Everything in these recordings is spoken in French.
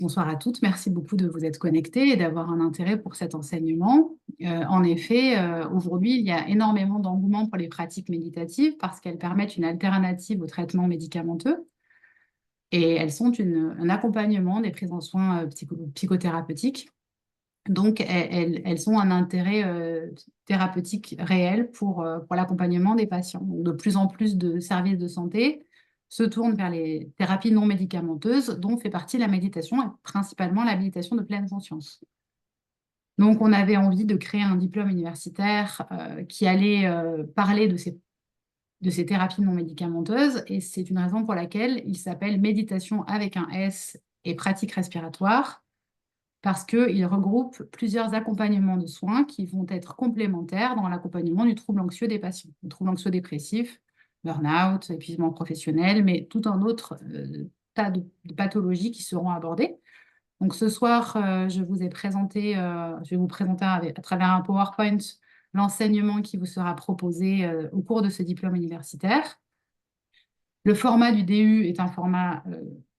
Bonsoir à toutes, merci beaucoup de vous être connectés et d'avoir un intérêt pour cet enseignement. En effet, aujourd'hui, il y a énormément d'engouement pour les pratiques méditatives parce qu'elles permettent une alternative au traitement médicamenteux et elles sont un accompagnement des prises en soins psychothérapeutiques. Donc, elles ont un intérêt thérapeutique réel pour l'accompagnement des patients. Donc, de plus en plus de services de santé se tournent vers les thérapies non médicamenteuses, dont fait partie la méditation, et principalement la méditation de pleine conscience. Donc, on avait envie de créer un diplôme universitaire qui allait parler de ces thérapies non médicamenteuses, et c'est une raison pour laquelle il s'appelle Méditation avec un S et pratique respiratoire, parce qu'il regroupe plusieurs accompagnements de soins qui vont être complémentaires dans l'accompagnement du trouble anxieux des patients. Le trouble anxieux dépressif, burn-out, épuisement professionnel, mais tout un autre tas de pathologies qui seront abordées. Donc ce soir, je vais vous présenter à travers un PowerPoint l'enseignement qui vous sera proposé au cours de ce diplôme universitaire. Le format du DU est un format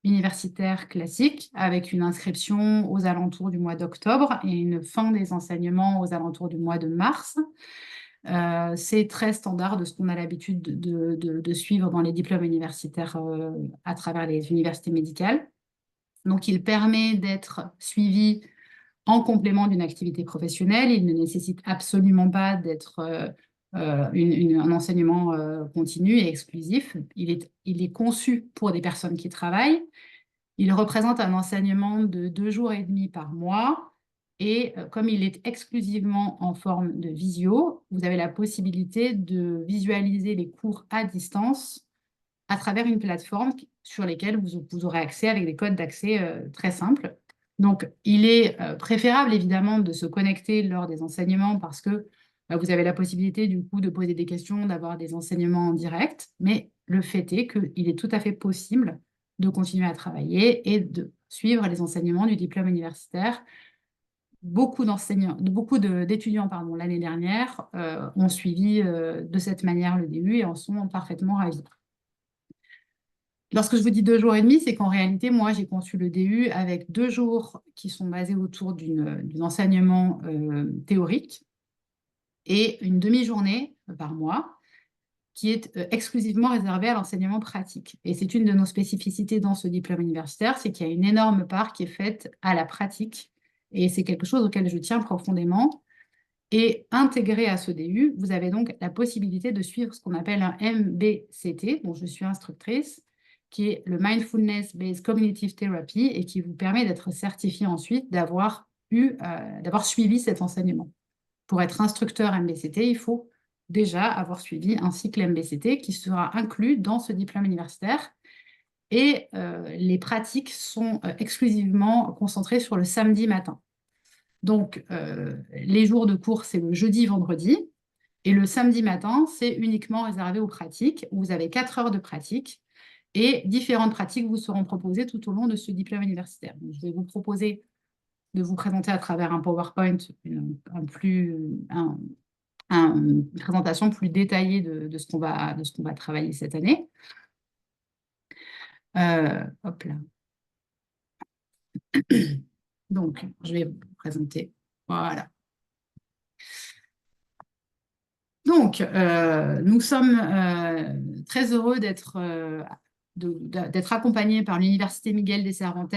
universitaire classique avec une inscription aux alentours du mois d'octobre et une fin des enseignements aux alentours du mois de mars. C'est très standard de ce qu'on a l'habitude de suivre dans les diplômes universitaires à travers les universités médicales. Donc, il permet d'être suivi en complément d'une activité professionnelle. Il ne nécessite absolument pas d'être un enseignement continu et exclusif. Il est conçu pour des personnes qui travaillent. Il représente un enseignement de 2 jours et demi par mois. Et comme il est exclusivement en forme de visio, vous avez la possibilité de visualiser les cours à distance à travers une plateforme sur lesquelles vous aurez accès avec des codes d'accès très simples. Donc, il est préférable, évidemment, de se connecter lors des enseignements parce que vous avez la possibilité, du coup, de poser des questions, d'avoir des enseignements en direct. Mais le fait est qu'il est tout à fait possible de continuer à travailler et de suivre les enseignements du diplôme universitaire. Beaucoup d'étudiants l'année dernière ont suivi de cette manière le DU et en sont parfaitement ravis. Lorsque je vous dis 2 jours et demi, c'est qu'en réalité, moi, j'ai conçu le DU avec 2 jours qui sont basés autour d'un enseignement théorique et une demi-journée par mois qui est exclusivement réservée à l'enseignement pratique. Et c'est une de nos spécificités dans ce diplôme universitaire, c'est qu'il y a une énorme part qui est faite à la pratique. Et c'est quelque chose auquel je tiens profondément. Et intégré à ce DU, vous avez donc la possibilité de suivre ce qu'on appelle un MBCT, dont je suis instructrice, qui est le Mindfulness Based Cognitive Therapy et qui vous permet d'être certifié ensuite, d'avoir suivi cet enseignement. Pour être instructeur MBCT, il faut déjà avoir suivi un cycle MBCT qui sera inclus dans ce diplôme universitaire. Et les pratiques sont exclusivement concentrées sur le samedi matin. Donc, les jours de cours, c'est le jeudi, vendredi. Et le samedi matin, c'est uniquement réservé aux pratiques. Vous avez 4 heures de pratique et différentes pratiques vous seront proposées tout au long de ce diplôme universitaire. Donc, je vais vous proposer de vous présenter à travers un PowerPoint une présentation plus détaillée de ce qu'on va travailler cette année. Hop là. Donc, je vais vous présenter. Voilà. Donc, nous sommes très heureux d'être accompagnés par l'Université Miguel de Cervantes,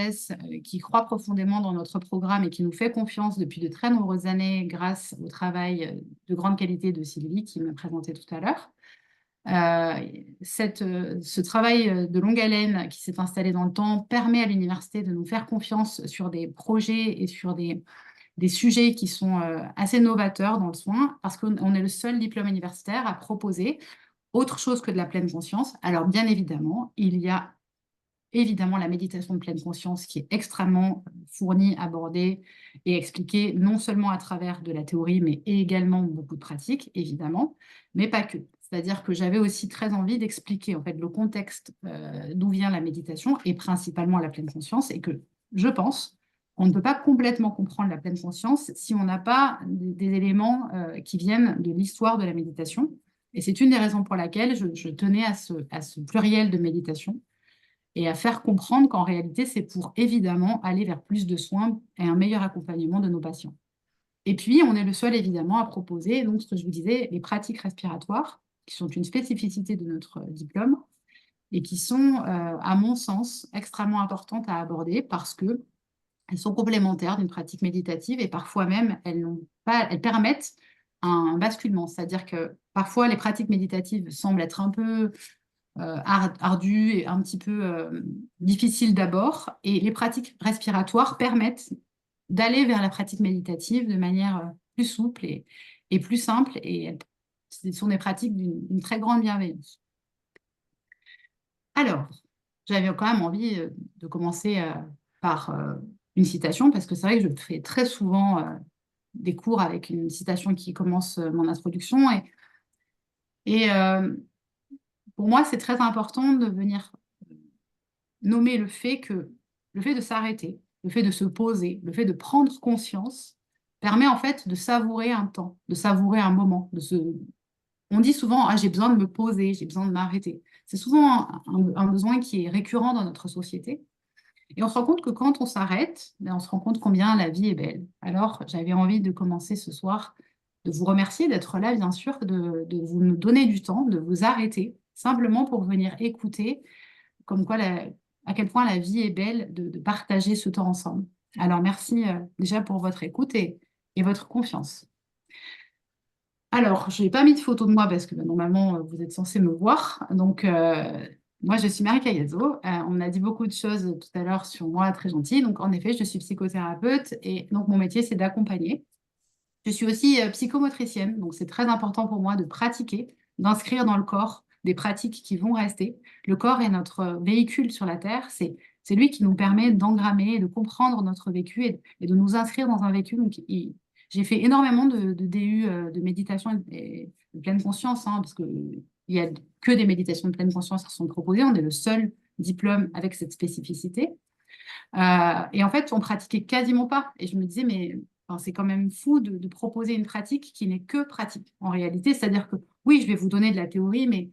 qui croit profondément dans notre programme et qui nous fait confiance depuis de très nombreuses années grâce au travail de grande qualité de Sylvie, qui m'a présenté tout à l'heure. Ce travail de longue haleine qui s'est installé dans le temps permet à l'université de nous faire confiance sur des projets et sur des sujets qui sont assez novateurs dans le soin, parce qu'on est le seul diplôme universitaire à proposer autre chose que de la pleine conscience. Alors, bien évidemment, il y a évidemment la méditation de pleine conscience qui est extrêmement fournie, abordée et expliquée non seulement à travers de la théorie, mais également beaucoup de pratiques, évidemment, mais pas que. C'est-à-dire que j'avais aussi très envie d'expliquer en fait le contexte d'où vient la méditation et principalement la pleine conscience, et que je pense on ne peut pas complètement comprendre la pleine conscience si on n'a pas des éléments qui viennent de l'histoire de la méditation. Et c'est une des raisons pour laquelle je tenais à ce pluriel de méditation. et à faire comprendre qu'en réalité, c'est pour évidemment aller vers plus de soins et un meilleur accompagnement de nos patients. Et puis, on est le seul évidemment à proposer, donc ce que je vous disais, les pratiques respiratoires, qui sont une spécificité de notre diplôme et qui sont, à mon sens, extrêmement importantes à aborder parce que elles sont complémentaires d'une pratique méditative et parfois même elles permettent un basculement. C'est-à-dire que parfois les pratiques méditatives semblent être un peu ardues et un petit peu difficiles d'abord, et les pratiques respiratoires permettent d'aller vers la pratique méditative de manière plus souple et plus simple, et ce sont des pratiques d'une très grande bienveillance. Alors, j'avais quand même envie de commencer par une citation, parce que c'est vrai que je fais très souvent des cours avec une citation qui commence mon introduction. Et pour moi, c'est très important de venir nommer le fait de s'arrêter, le fait de se poser, le fait de prendre conscience, permet en fait de savourer un temps, de savourer un moment. On dit souvent, ah, j'ai besoin de me poser, j'ai besoin de m'arrêter. C'est souvent un besoin qui est récurrent dans notre société. Et on se rend compte que quand on s'arrête, ben, on se rend compte combien la vie est belle. Alors, j'avais envie de commencer ce soir, de vous remercier d'être là, bien sûr, de vous nous donner du temps, de vous arrêter, simplement pour venir écouter, comme quoi à quel point la vie est belle, de partager ce temps ensemble. Alors, merci déjà pour votre écoute et votre confiance. Alors, je n'ai pas mis de photo de moi parce que ben, normalement, vous êtes censé me voir. Donc, moi, je suis Marie Caillazo. On m'a dit beaucoup de choses tout à l'heure sur moi, très gentil. Donc, en effet, je suis psychothérapeute et donc mon métier, c'est d'accompagner. Je suis aussi psychomotricienne, donc c'est très important pour moi de pratiquer, d'inscrire dans le corps des pratiques qui vont rester. Le corps est notre véhicule sur la Terre, c'est lui qui nous permet d'engrammer, de comprendre notre vécu et de nous inscrire dans un vécu. Donc, j'ai fait énormément de DU de méditation et de pleine conscience, hein, parce qu'il n'y a que des méditations de pleine conscience qui sont proposées. On est le seul diplôme avec cette spécificité. Et en fait, on pratiquait quasiment pas. Et je me disais, mais enfin, c'est quand même fou de proposer une pratique qui n'est que pratique en réalité. C'est-à-dire que oui, je vais vous donner de la théorie, mais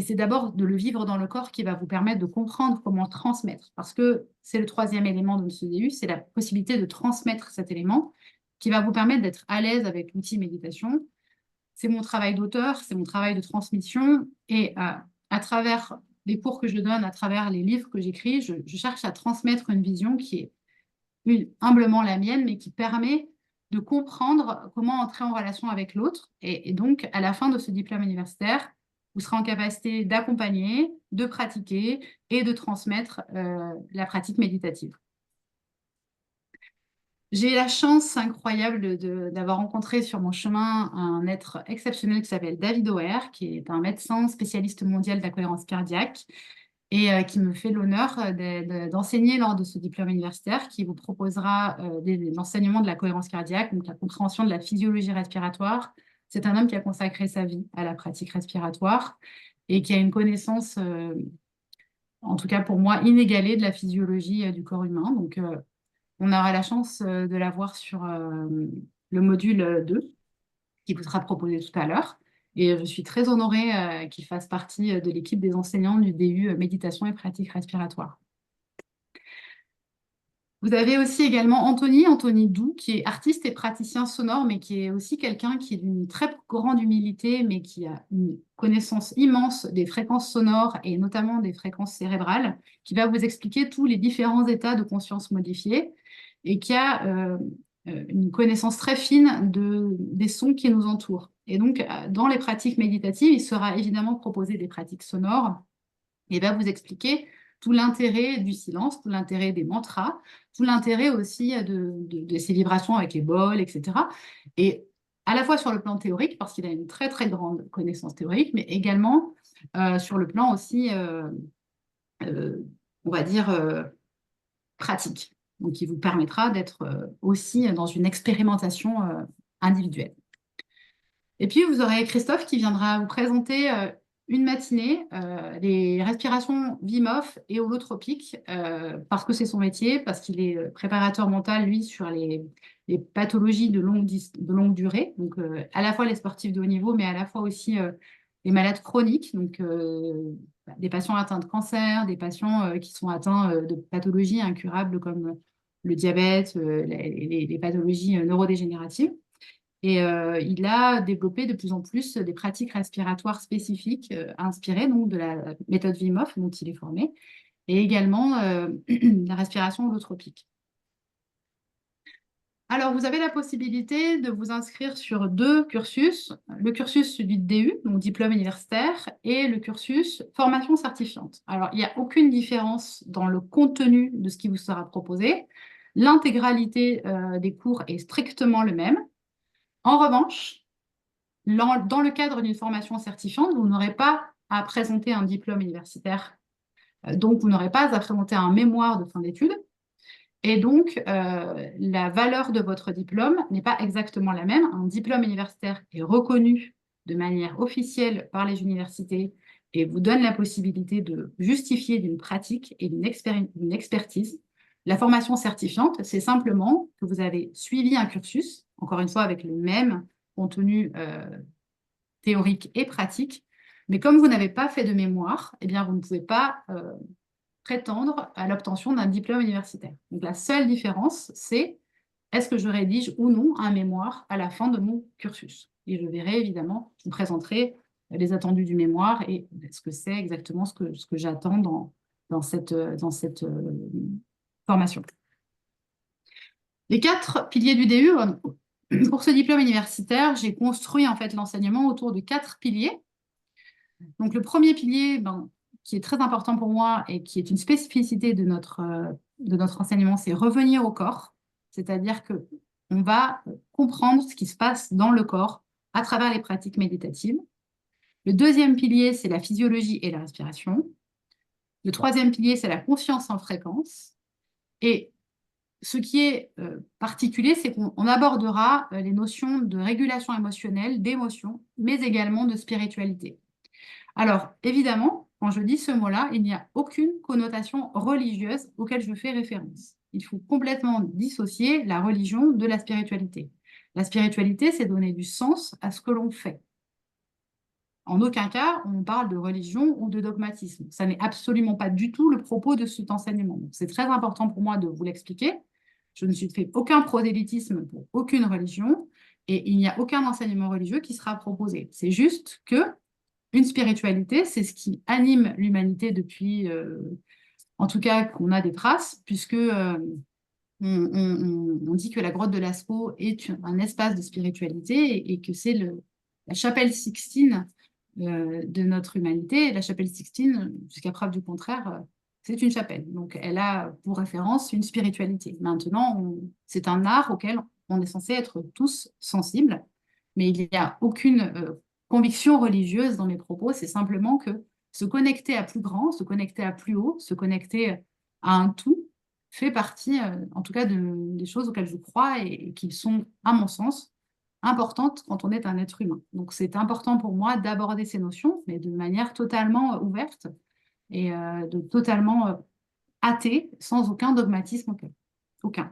c'est d'abord de le vivre dans le corps qui va vous permettre de comprendre comment transmettre. Parce que c'est le troisième élément de ce DU, c'est la possibilité de transmettre cet élément qui va vous permettre d'être à l'aise avec l'outil méditation. C'est mon travail d'auteur, c'est mon travail de transmission. Et à travers les cours que je donne, à travers les livres que j'écris, je cherche à transmettre une vision qui est humblement la mienne, mais qui permet de comprendre comment entrer en relation avec l'autre. Et donc, à la fin de ce diplôme universitaire, vous serez en capacité d'accompagner, de pratiquer et de transmettre la pratique méditative. J'ai la chance incroyable d'avoir rencontré sur mon chemin un être exceptionnel qui s'appelle David O'Hare, qui est un médecin spécialiste mondial de la cohérence cardiaque et qui me fait l'honneur d'enseigner lors de ce diplôme universitaire, qui vous proposera des enseignements de la cohérence cardiaque, donc la compréhension de la physiologie respiratoire. C'est un homme qui a consacré sa vie à la pratique respiratoire et qui a une connaissance, en tout cas pour moi, inégalée de la physiologie du corps humain. Donc, on aura la chance de l'avoir sur le module 2 qui vous sera proposé tout à l'heure. Et je suis très honorée qu'il fasse partie de l'équipe des enseignants du DU Méditation et pratique respiratoire. Vous avez aussi également Anthony Doux, qui est artiste et praticien sonore, mais qui est aussi quelqu'un qui est d'une très grande humilité, mais qui a une connaissance immense des fréquences sonores et notamment des fréquences cérébrales, qui va vous expliquer tous les différents états de conscience modifiés et qui a une connaissance très fine des sons qui nous entourent. Et donc, dans les pratiques méditatives, il sera évidemment proposé des pratiques sonores et va vous expliquer tout l'intérêt du silence, tout l'intérêt des mantras, tout l'intérêt aussi de ces vibrations avec les bols, etc. Et à la fois sur le plan théorique, parce qu'il a une très très grande connaissance théorique, mais également sur le plan aussi, on va dire, pratique. Donc, il vous permettra d'être aussi dans une expérimentation individuelle. Et puis, vous aurez Christophe qui viendra vous présenter une matinée les respirations Wim Hof et holotropiques, parce que c'est son métier, parce qu'il est préparateur mental, lui, sur les pathologies de longue durée, donc à la fois les sportifs de haut niveau, mais à la fois aussi les malades chroniques, donc des patients atteints de cancer, des patients qui sont atteints de pathologies incurables comme le diabète, les pathologies neurodégénératives. Et il a développé de plus en plus des pratiques respiratoires spécifiques inspirées donc, de la méthode Wim Hof dont il est formé, et également la respiration holotropique. Alors, vous avez la possibilité de vous inscrire sur 2 cursus, le cursus du DU, donc diplôme universitaire, et le cursus formation certifiante. Alors, il n'y a aucune différence dans le contenu de ce qui vous sera proposé. L'intégralité des cours est strictement le même. En revanche, dans le cadre d'une formation certifiante, vous n'aurez pas à présenter un diplôme universitaire, donc vous n'aurez pas à présenter un mémoire de fin d'études. Et donc, la valeur de votre diplôme n'est pas exactement la même. Un diplôme universitaire est reconnu de manière officielle par les universités et vous donne la possibilité de justifier d'une pratique et d'une expertise. La formation certifiante, c'est simplement que vous avez suivi un cursus, encore une fois avec le même contenu théorique et pratique, mais comme vous n'avez pas fait de mémoire, eh bien, vous ne pouvez pas prétendre à l'obtention d'un diplôme universitaire. Donc la seule différence, c'est est-ce que je rédige ou non un mémoire à la fin de mon cursus. Et je verrai évidemment, je vous présenterai les attendus du mémoire et ce que c'est exactement ce que j'attends dans cette formation. Les 4 piliers du DU, pour ce diplôme universitaire, j'ai construit en fait l'enseignement autour de 4 piliers. Donc le premier pilier, qui est très important pour moi et qui est une spécificité de notre enseignement, c'est revenir au corps. C'est-à-dire qu'on va comprendre ce qui se passe dans le corps à travers les pratiques méditatives. Le deuxième pilier, c'est la physiologie et la respiration. Le troisième pilier, c'est la conscience en fréquence. Et ce qui est particulier, c'est qu'on abordera les notions de régulation émotionnelle, d'émotion, mais également de spiritualité. Alors, évidemment, quand je dis ce mot-là, il n'y a aucune connotation religieuse auquel je fais référence. Il faut complètement dissocier la religion de la spiritualité. La spiritualité, c'est donner du sens à ce que l'on fait. En aucun cas, on parle de religion ou de dogmatisme. Ça n'est absolument pas du tout le propos de cet enseignement. C'est très important pour moi de vous l'expliquer. Je ne suis fait aucun prosélytisme pour aucune religion et il n'y a aucun enseignement religieux qui sera proposé. C'est juste que une spiritualité, c'est ce qui anime l'humanité depuis, en tout cas, qu'on a des traces, puisque on dit que la grotte de Lascaux est un espace de spiritualité et que c'est la chapelle Sixtine de notre humanité. Et la chapelle Sixtine, jusqu'à preuve du contraire, c'est une chapelle. Donc, elle a pour référence une spiritualité. Maintenant, c'est un art auquel on est censé être tous sensibles, mais il n'y a aucune conviction religieuse dans mes propos. C'est simplement que se connecter à plus grand, se connecter à plus haut, se connecter à un tout, fait partie, en tout cas, des choses auxquelles je crois et qui sont, à mon sens, importantes quand on est un être humain. Donc, c'est important pour moi d'aborder ces notions, mais de manière totalement ouverte et de totalement athée, sans aucun dogmatisme aucun.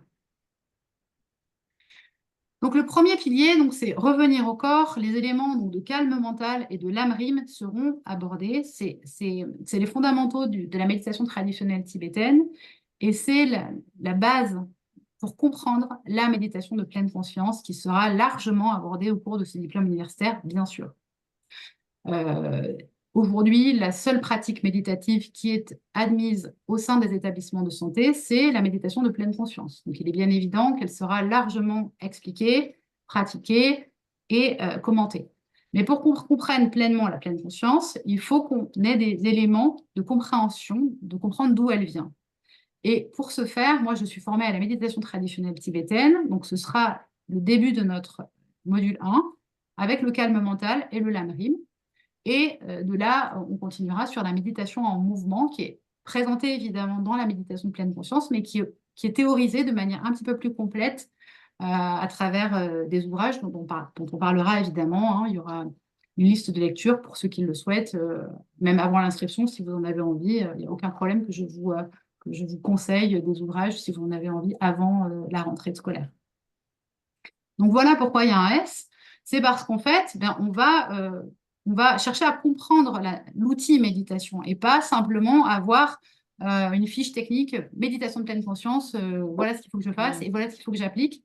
Donc, le premier pilier, c'est revenir au corps. Les éléments de calme mental et de l'âme-rime seront abordés. C'est les fondamentaux de la méditation traditionnelle tibétaine et c'est la base pour comprendre la méditation de pleine conscience qui sera largement abordée au cours de ce diplôme universitaire, bien sûr. Aujourd'hui, la seule pratique méditative qui est admise au sein des établissements de santé, c'est la méditation de pleine conscience. Donc, il est bien évident qu'elle sera largement expliquée, pratiquée et commentée. Mais pour qu'on comprenne pleinement la pleine conscience, il faut qu'on ait des éléments de compréhension, de comprendre d'où elle vient. Et pour ce faire, moi, je suis formée à la méditation traditionnelle tibétaine. Donc, ce sera le début de notre module 1 avec le calme mental et le lamrim. Et de là, on continuera sur la méditation en mouvement qui est présentée évidemment dans la méditation de pleine conscience, mais qui est théorisée de manière un petit peu plus complète à travers des ouvrages dont on parlera évidemment. Il y aura une liste de lecture pour ceux qui le souhaitent, même avant l'inscription, si vous en avez envie. Il n'y a aucun problème que je vous conseille des ouvrages si vous en avez envie avant la rentrée scolaire. Donc voilà pourquoi il y a un S. C'est parce qu'en fait, on va on va chercher à comprendre l'outil méditation et pas simplement avoir une fiche technique, méditation de pleine conscience, voilà ce qu'il faut que je fasse et voilà ce qu'il faut que j'applique.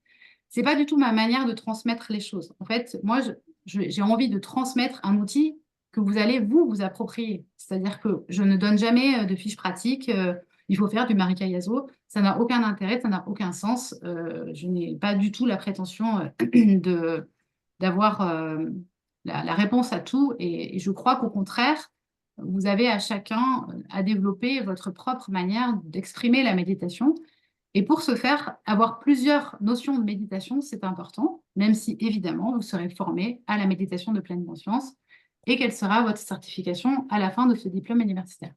C'est pas du tout ma manière de transmettre les choses. En fait, moi, j'ai envie de transmettre un outil que vous allez vous approprier. C'est-à-dire que je ne donne jamais de fiche pratique. Il faut faire du Marika Yaso. Ça n'a aucun intérêt, ça n'a aucun sens. Je n'ai pas du tout la prétention d'avoir la réponse à tout. Et je crois qu'au contraire, vous avez à chacun à développer votre propre manière d'exprimer la méditation. Et pour ce faire, avoir plusieurs notions de méditation, c'est important, même si évidemment, vous serez formé à la méditation de pleine conscience et quelle sera votre certification à la fin de ce diplôme universitaire.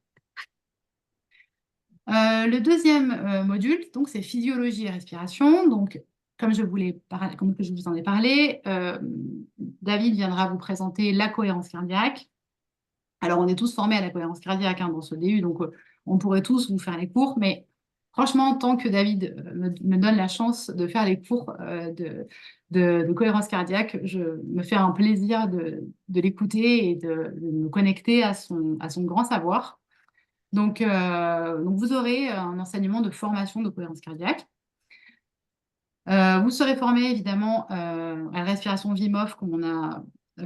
Le deuxième module, donc, c'est physiologie et respiration. Donc, comme je vous en ai parlé, David viendra vous présenter la cohérence cardiaque. Alors, on est tous formés à la cohérence cardiaque dans ce DU, donc on pourrait tous vous faire les cours, mais franchement, tant que David me donne la chance de faire les cours de cohérence cardiaque, je me fais un plaisir de l'écouter et de me connecter à son grand savoir. Donc, vous aurez un enseignement de formation de cohérence cardiaque. Vous serez formé évidemment à la respiration Wim Hof, comme on a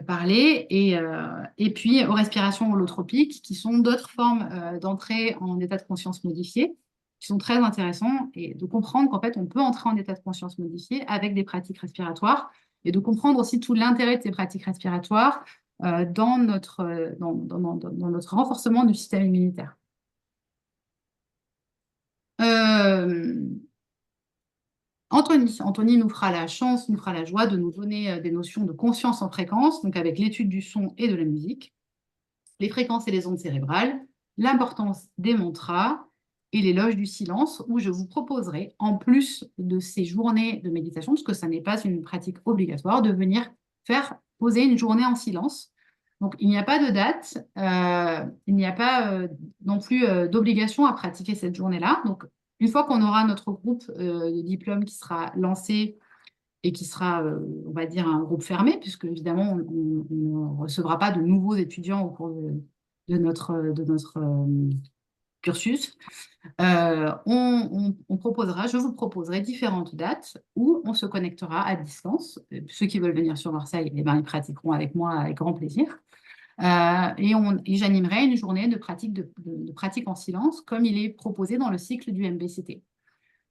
parlé, et puis aux respirations holotropiques, qui sont d'autres formes d'entrée en état de conscience modifié, qui sont très intéressants, et de comprendre qu'en fait, on peut entrer en état de conscience modifié avec des pratiques respiratoires, et de comprendre aussi tout l'intérêt de ces pratiques respiratoires dans notre renforcement du système immunitaire. Anthony nous fera la chance, nous fera la joie de nous donner des notions de conscience en fréquence, donc avec l'étude du son et de la musique, les fréquences et les ondes cérébrales, l'importance des mantras et l'éloge du silence, où je vous proposerai, en plus de ces journées de méditation, parce que ça n'est pas une pratique obligatoire, de venir faire poser une journée en silence. Donc, il n'y a pas de date, il n'y a pas non plus d'obligation à pratiquer cette journée-là. Donc, une fois qu'on aura notre groupe de diplôme qui sera lancé et qui sera, on va dire, un groupe fermé, puisque évidemment, on ne recevra pas de nouveaux étudiants au cours de notre cursus, je vous proposerai différentes dates où on se connectera à distance. Ceux qui veulent venir sur Marseille, eh ben, ils pratiqueront avec moi avec grand plaisir. Et j'animerai une journée de pratique en silence, comme il est proposé dans le cycle du MBCT.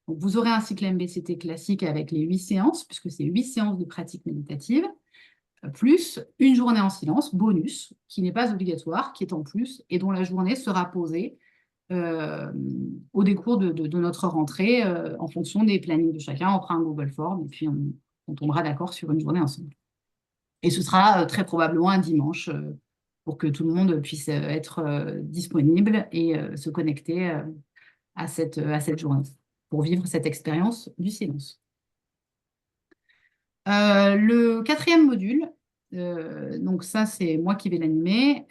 Donc, vous aurez un cycle MBCT classique avec les 8 séances, puisque c'est 8 séances de pratique méditative, plus une journée en silence, bonus, qui n'est pas obligatoire, qui est en plus, et dont la journée sera posée au décours de notre rentrée, en fonction des plannings de chacun. On fera un Google Form, et puis on tombera d'accord sur une journée ensemble. Et ce sera très probablement un dimanche, pour que tout le monde puisse être disponible et se connecter à cette journée, pour vivre cette expérience du silence. Le quatrième module, donc ça c'est moi qui vais l'animer.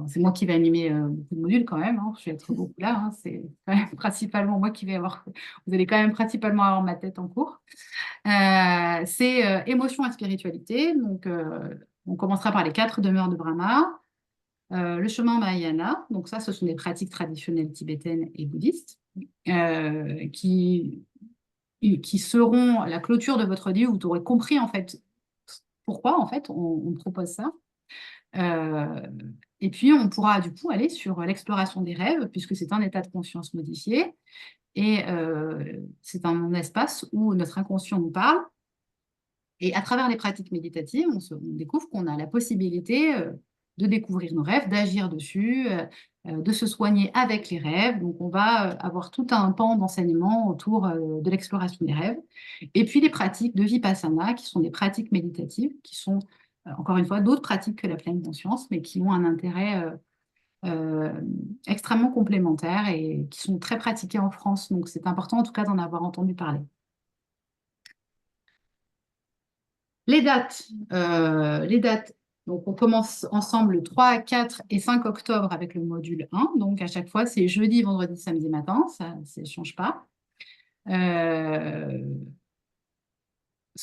C'est moi qui vais animer beaucoup de modules quand même, je vais être beaucoup là, c'est quand même principalement moi qui vais avoir, vous allez quand même principalement avoir ma tête en cours. C'est émotion et spiritualité, donc on commencera par les 4 demeures de Brahma, le chemin Mahayana, donc ça ce sont des pratiques traditionnelles tibétaines et bouddhistes qui seront la clôture de votre vie, où vous aurez compris en fait pourquoi en fait on propose ça. Et puis on pourra du coup aller sur l'exploration des rêves, puisque c'est un état de conscience modifié, et c'est un espace où notre inconscient nous parle. Et à travers les pratiques méditatives, on découvre qu'on a la possibilité de découvrir nos rêves, d'agir dessus, de se soigner avec les rêves. Donc, on va avoir tout un pan d'enseignement autour de l'exploration des rêves. Et puis, les pratiques de Vipassana, qui sont des pratiques méditatives, qui sont, encore une fois, d'autres pratiques que la pleine conscience, mais qui ont un intérêt extrêmement complémentaire et qui sont très pratiquées en France. Donc, c'est important, en tout cas, d'en avoir entendu parler. Les dates, donc on commence ensemble le 3, 4 et 5 octobre avec le module 1. Donc à chaque fois, c'est jeudi, vendredi, samedi matin, ça ne change pas.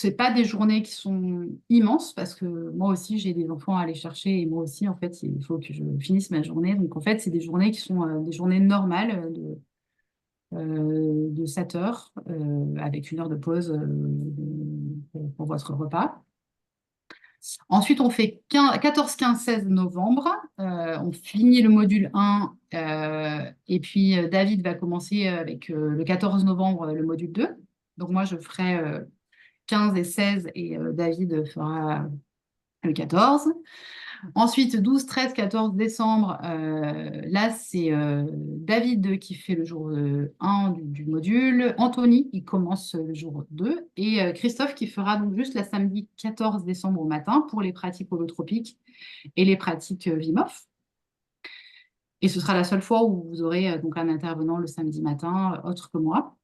c'est pas des journées qui sont immenses parce que moi aussi, j'ai des enfants à aller chercher et moi aussi, en fait, il faut que je finisse ma journée. Donc, en fait, c'est des journées qui sont des journées normales de 7 heures avec une heure de pause pour votre repas. Ensuite, on fait 14, 15, 16 novembre. On finit le module 1 et puis David va commencer avec le 14 novembre le module 2. Donc moi, je ferai 15 et 16 et David fera le 14. Ensuite, 12, 13, 14 décembre, là, c'est David qui fait le jour 1 du module, Anthony qui commence le jour 2 et Christophe qui fera donc juste la samedi 14 décembre au matin pour les pratiques holotropiques et les pratiques Wim Hof. Et ce sera la seule fois où vous aurez donc un intervenant le samedi matin, autre que moi.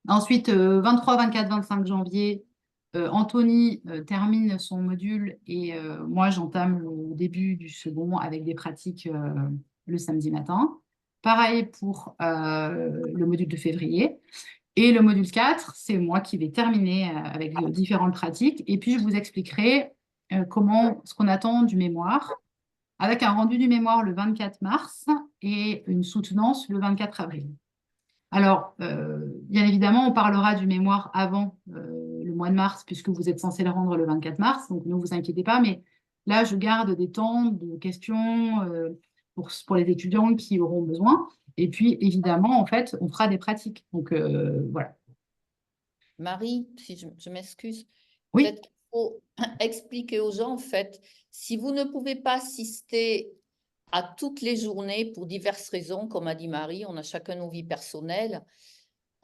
Ensuite, 23, 24, 25 janvier, Anthony termine son module et moi, j'entame le début du second avec des pratiques le samedi matin. Pareil pour le module de février. Et le module 4, c'est moi qui vais terminer avec différentes pratiques. Et puis, je vous expliquerai ce qu'on attend du mémoire, avec un rendu du mémoire le 24 mars et une soutenance le 24 avril. Alors, bien évidemment, on parlera du mémoire avant le mois de mars, puisque vous êtes censé le rendre le 24 mars, donc ne vous inquiétez pas, mais là, je garde des temps de questions pour les étudiants qui auront besoin. Et puis, évidemment, en fait, on fera des pratiques. Donc, voilà. Marie, si je m'excuse, Oui, peut-être qu'il faut expliquer aux gens, en fait, si vous ne pouvez pas assister à toutes les journées pour diverses raisons, comme a dit Marie, on a chacun nos vies personnelles.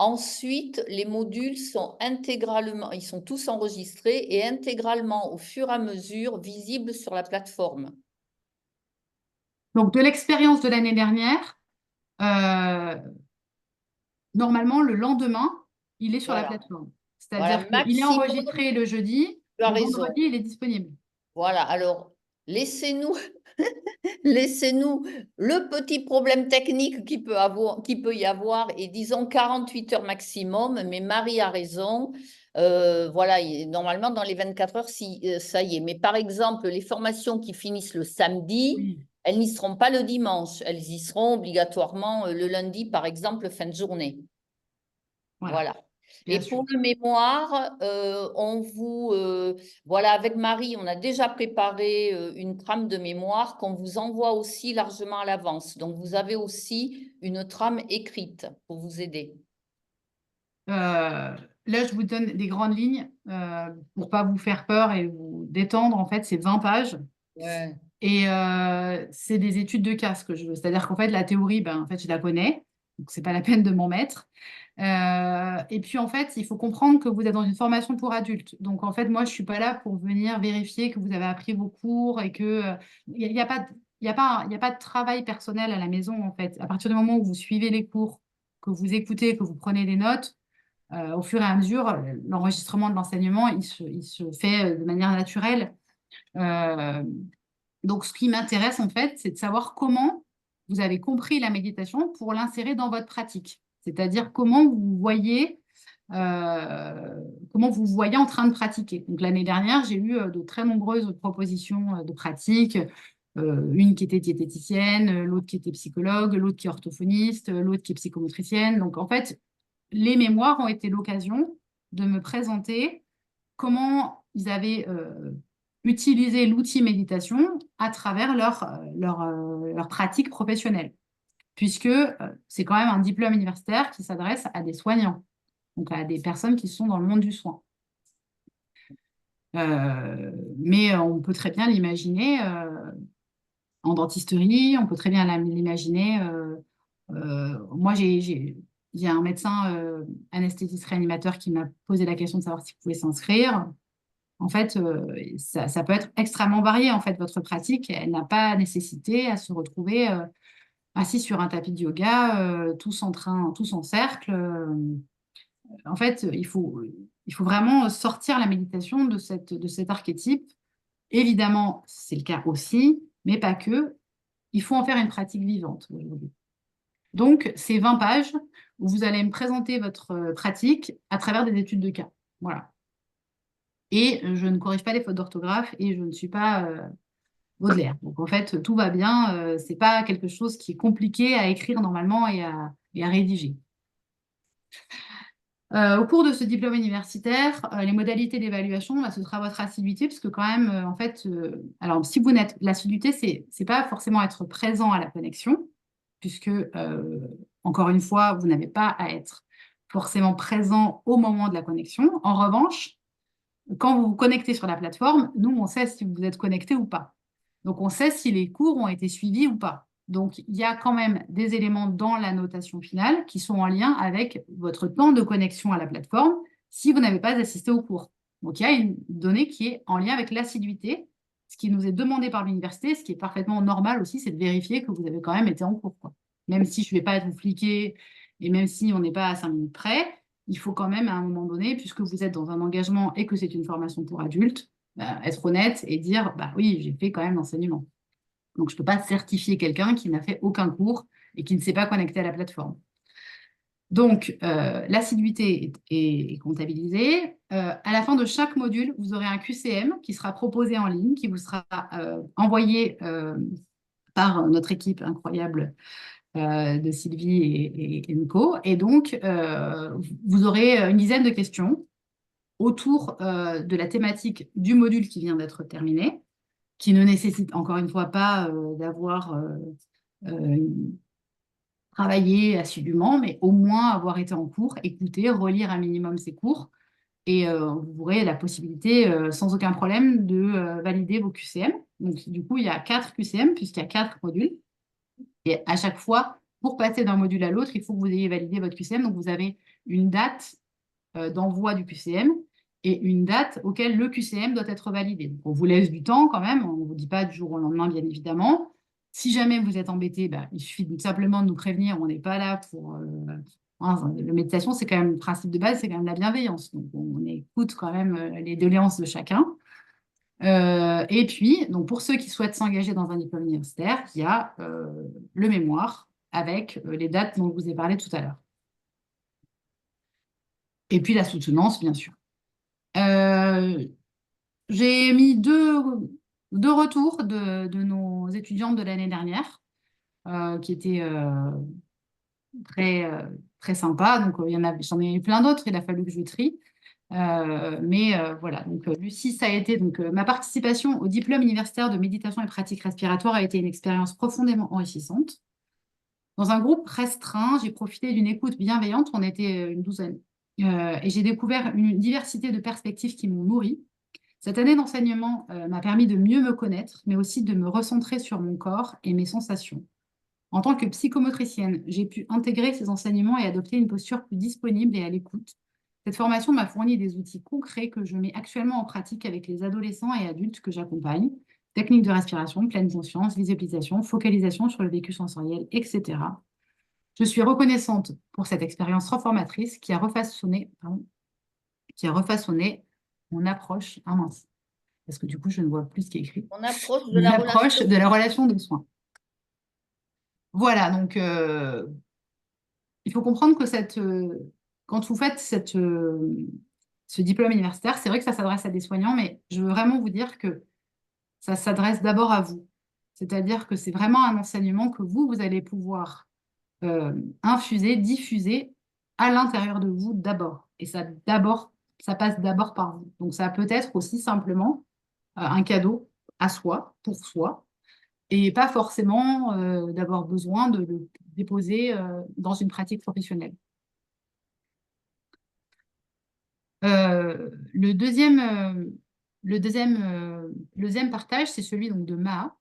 Ensuite, les modules sont intégralement, ils sont tous enregistrés et intégralement au fur et à mesure visibles sur la plateforme. donc de l'expérience de l'année dernière, euh, normalement, le lendemain, il est sur la Voilà, plateforme. voilà, C'est-à-dire qu'il est maximum, enregistré le jeudi, tu as le raison. vendredi, il est disponible. Voilà, alors laissez-nous laissez-nous le petit problème technique qui peut y avoir et disons 48 heures maximum, mais Marie a raison. Voilà, normalement dans les 24 heures, si, ça y est. Mais par exemple, les formations qui finissent le samedi, Oui, elles n'y seront pas le dimanche. Elles y seront obligatoirement le lundi, par exemple, fin de journée. voilà, Voilà. bien Et sûr. pour le mémoire, voilà, avec Marie, on a déjà préparé une trame de mémoire qu'on vous envoie aussi largement à l'avance. Donc, vous avez aussi une trame écrite pour vous aider. Là, je vous donne des grandes lignes pour pas vous faire peur et vous détendre. En fait, c'est 20 pages Ouais. et c'est des études de cas, ce que je veux. C'est-à-dire qu'en fait, la théorie, ben, en fait, je la connais, donc c'est pas la peine de m'en mettre. Et puis, en fait, il faut comprendre que vous êtes dans une formation pour adultes. Donc, en fait, moi, je suis pas là pour venir vérifier que vous avez appris vos cours et que il n'y a, pas, il y a pas de travail personnel à la maison, en fait. À partir du moment où vous suivez les cours, que vous écoutez, que vous prenez des notes, au fur et à mesure, l'enregistrement de l'enseignement, il se fait de manière naturelle. Euh, donc, ce qui m'intéresse, en fait, c'est de savoir comment vous avez compris la méditation pour l'insérer dans votre pratique. C'est-à-dire comment vous voyez en train de pratiquer. Donc, l'année dernière, j'ai eu de très nombreuses propositions de pratique. Une qui était diététicienne, l'autre qui était psychologue, l'autre qui est orthophoniste, l'autre qui est psychomotricienne. Donc, en fait, les mémoires ont été l'occasion de me présenter comment ils avaient utilisé l'outil méditation à travers leur pratique professionnelle, puisque c'est quand même un diplôme universitaire qui s'adresse à des soignants, donc à des personnes qui sont dans le monde du soin. Mais on peut très bien l'imaginer en dentisterie, on peut très bien l'imaginer. Moi, j'ai un médecin anesthésiste réanimateur qui m'a posé la question de savoir s'il pouvait s'inscrire. En fait, ça peut être extrêmement varié, en fait, votre pratique. Elle n'a pas nécessité à se retrouver assis sur un tapis de yoga, tous en cercle. En fait, il faut vraiment sortir la méditation de cet archétype. Évidemment, c'est le cas aussi, mais pas que. Il faut en faire une pratique vivante aujourd'hui. Donc, c'est 20 pages où vous allez me présenter votre pratique à travers des études de cas. Voilà. et je ne corrige pas les fautes d'orthographe et je ne suis pas Baudelaire. Donc en fait, tout va bien. C'est pas quelque chose qui est compliqué à écrire normalement et à rédiger. Au cours de ce diplôme universitaire, les modalités d'évaluation, bah, ce sera votre assiduité, parce que quand même, en fait, alors si vous n'êtes, l'assiduité, c'est pas forcément être présent à la connexion, puisque, encore une fois, vous n'avez pas à être forcément présent au moment de la connexion. En revanche, quand vous vous connectez sur la plateforme, nous, on sait si vous êtes connecté ou pas. Donc, on sait si les cours ont été suivis ou pas. Donc, il y a quand même des éléments dans la notation finale qui sont en lien avec votre temps de connexion à la plateforme si vous n'avez pas assisté au cours. Donc, il y a une donnée qui est en lien avec l'assiduité, ce qui nous est demandé par l'université, ce qui est parfaitement normal aussi, c'est de vérifier que vous avez quand même été en cours, quoi. Même si je ne vais pas vous fliquer et même si on n'est pas à 5 minutes près, il faut quand même, à un moment donné, puisque vous êtes dans un engagement et que c'est une formation pour adultes, être honnête et dire, bah oui, j'ai fait quand même l'enseignement. Donc, je ne peux pas certifier quelqu'un qui n'a fait aucun cours et qui ne s'est pas connecté à la plateforme. Donc, l'assiduité est comptabilisée. À la fin de chaque module, vous aurez un QCM qui sera proposé en ligne, qui vous sera envoyé par notre équipe incroyable de Sylvie et Nico. Et donc, vous aurez une dizaine de questions autour de la thématique du module qui vient d'être terminé, qui ne nécessite encore une fois pas d'avoir euh, travaillé assidûment, mais au moins avoir été en cours, écouter, relire un minimum ces cours. Et vous aurez la possibilité, sans aucun problème, de valider vos QCM. Donc, du coup, il y a 4 QCM, puisqu'il y a 4 modules. Et à chaque fois, pour passer d'un module à l'autre, il faut que vous ayez validé votre QCM. Donc, vous avez une date d'envoi du QCM et une date auquel le QCM doit être validé. Donc, on vous laisse du temps quand même, on ne vous dit pas du jour au lendemain, bien évidemment. Si jamais vous êtes embêté, bah, il suffit simplement de nous prévenir, on n'est pas là pour... la méditation, c'est quand même le principe de base, c'est quand même la bienveillance. Donc, on écoute quand même les doléances de chacun. Et puis, donc pour ceux qui souhaitent s'engager dans un diplôme universitaire, il y a le mémoire avec les dates dont je vous ai parlé tout à l'heure. Et puis la soutenance, bien sûr. J'ai mis deux retours de nos étudiantes de l'année dernière, qui étaient très, très sympas. Donc, j'en ai eu plein d'autres, il a fallu que je trie. Voilà, donc Lucie, ça a été donc ma participation au diplôme universitaire de méditation et pratique respiratoire a été une expérience profondément enrichissante. Dans un groupe restreint, j'ai profité d'une écoute bienveillante, on était une douzaine, et j'ai découvert une diversité de perspectives qui m'ont nourri. Cette année d'enseignement m'a permis de mieux me connaître, mais aussi de me recentrer sur mon corps et mes sensations. En tant que psychomotricienne, j'ai pu intégrer ces enseignements et adopter une posture plus disponible et à l'écoute. Cette formation m'a fourni des outils concrets que je mets actuellement en pratique avec les adolescents et adultes que j'accompagne. Techniques de respiration, pleine conscience, visualisation, focalisation sur le vécu sensoriel, etc. Je suis reconnaissante pour cette expérience transformatrice qui a refaçonné mon approche. Ah mince, parce que du coup, je ne vois plus ce qui est écrit. On approche de Mon la approche relation. de la relation de soins. Voilà, donc il faut comprendre que quand vous faites ce diplôme universitaire, c'est vrai que ça s'adresse à des soignants, mais je veux vraiment vous dire que ça s'adresse d'abord à vous. C'est-à-dire que c'est vraiment un enseignement que vous allez pouvoir infuser, diffuser à l'intérieur de vous d'abord. Et ça passe d'abord par vous. Donc ça peut être aussi simplement un cadeau à soi, pour soi, et pas forcément d'avoir besoin de le déposer dans une pratique professionnelle. Le deuxième, le deuxième partage, c'est celui donc, de Maha.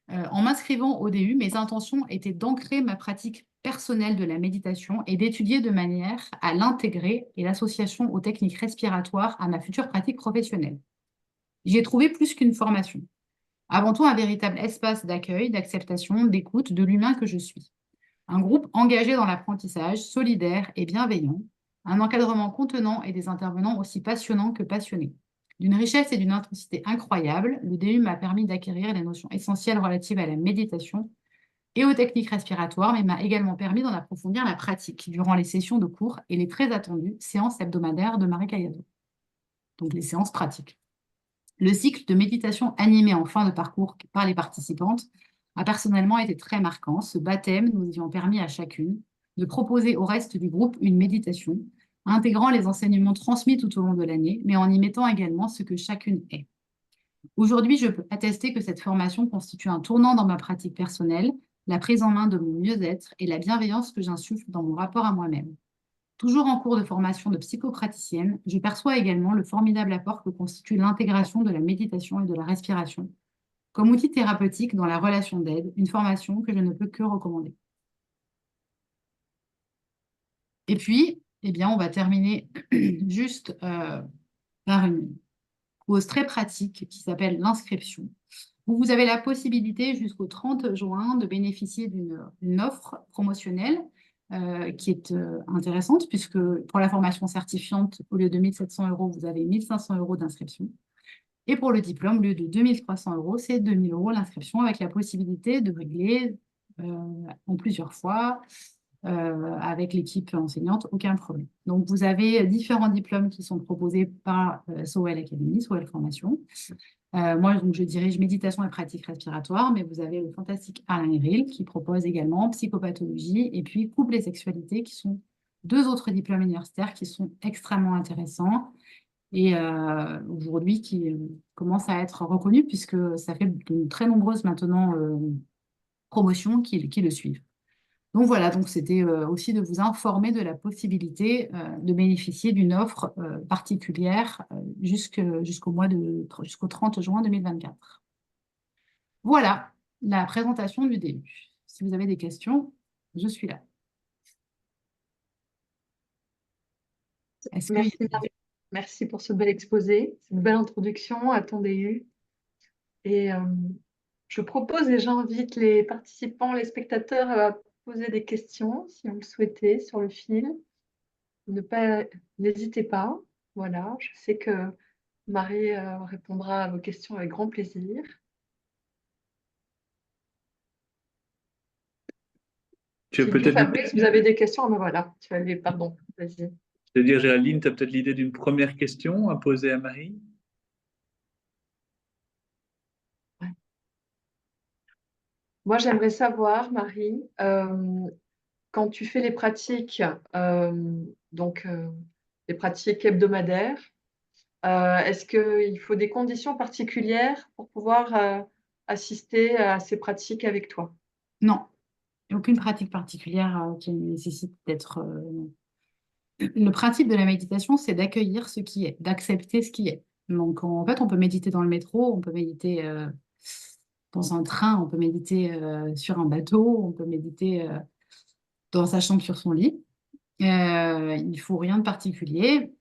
En m'inscrivant au DU, mes intentions étaient d'ancrer ma pratique personnelle de la méditation et d'étudier de manière à l'intégrer et l'association aux techniques respiratoires à ma future pratique professionnelle. J'y ai trouvé plus qu'une formation. Avant tout, un véritable espace d'accueil, d'acceptation, d'écoute de l'humain que je suis. Un groupe engagé dans l'apprentissage, solidaire et bienveillant, un encadrement contenant et des intervenants aussi passionnants que passionnés. D'une richesse et d'une intensité incroyables, le DU m'a permis d'acquérir les notions essentielles relatives à la méditation et aux techniques respiratoires, mais m'a également permis d'en approfondir la pratique durant les sessions de cours et les très attendues séances hebdomadaires de Marie Cayado. donc les séances pratiques. Le cycle de méditation animé en fin de parcours par les participantes a personnellement été très marquant. Ce baptême nous ayant permis à chacune de proposer au reste du groupe une méditation, intégrant les enseignements transmis tout au long de l'année, mais en y mettant également ce que chacune est. Aujourd'hui, je peux attester que cette formation constitue un tournant dans ma pratique personnelle, la prise en main de mon mieux-être et la bienveillance que j'insuffle dans mon rapport à moi-même. Toujours en cours de formation de psychopraticienne, je perçois également le formidable apport que constitue l'intégration de la méditation et de la respiration comme outil thérapeutique dans la relation d'aide, une formation que je ne peux que recommander. Et puis, eh bien, on va terminer juste par une pause très pratique qui s'appelle l'inscription. Vous avez la possibilité jusqu'au 30 juin de bénéficier d'une offre promotionnelle qui est intéressante puisque pour la formation certifiante, au lieu de 1 700 €, vous avez 1 500 € d'inscription. Et pour le diplôme, au lieu de 2 300 €, c'est 2 000 € l'inscription avec la possibilité de régler en plusieurs fois avec l'équipe enseignante, aucun problème. Donc, vous avez différents diplômes qui sont proposés par SOEL Academy, SOEL Formation. Moi, donc, je dirige méditation et pratique respiratoire, mais vous avez le fantastique Alain Héril qui propose également psychopathologie et puis couple et sexualité qui sont deux autres diplômes universitaires qui sont extrêmement intéressants et aujourd'hui qui commencent à être reconnus puisque ça fait de très nombreuses maintenant promotions qui le suivent. Donc voilà, donc c'était aussi de vous informer de la possibilité de bénéficier d'une offre particulière jusqu'au 30 juin 2024. Voilà la présentation du début. Si vous avez des questions, je suis là. Merci Marie, merci pour ce bel exposé, cette belle introduction à ton DU. Et je propose et j'invite les participants, les spectateurs à poser des questions si vous le souhaitez sur le fil. N'hésitez pas. Voilà, je sais que Marie répondra à vos questions avec grand plaisir. Tu as J'ai dit, peut-être Fabrice, vous avez des questions? Ah ben voilà, tu avais, pardon, vas-y. C'est-à-dire, Géraldine, tu as peut-être l'idée d'une première question à poser à Marie? Ouais. Moi, j'aimerais savoir, Marie, quand tu fais les pratiques, donc les pratiques hebdomadaires, est-ce qu'il faut des conditions particulières pour pouvoir assister à ces pratiques avec toi? Non, aucune pratique particulière qui nécessite d'être... Le principe de la méditation, c'est d'accueillir ce qui est, d'accepter ce qui est. Donc, en fait, on peut méditer dans le métro, on peut méditer dans un train, on peut méditer sur un bateau, on peut méditer dans sa chambre sur son lit. Il ne faut rien de particulier.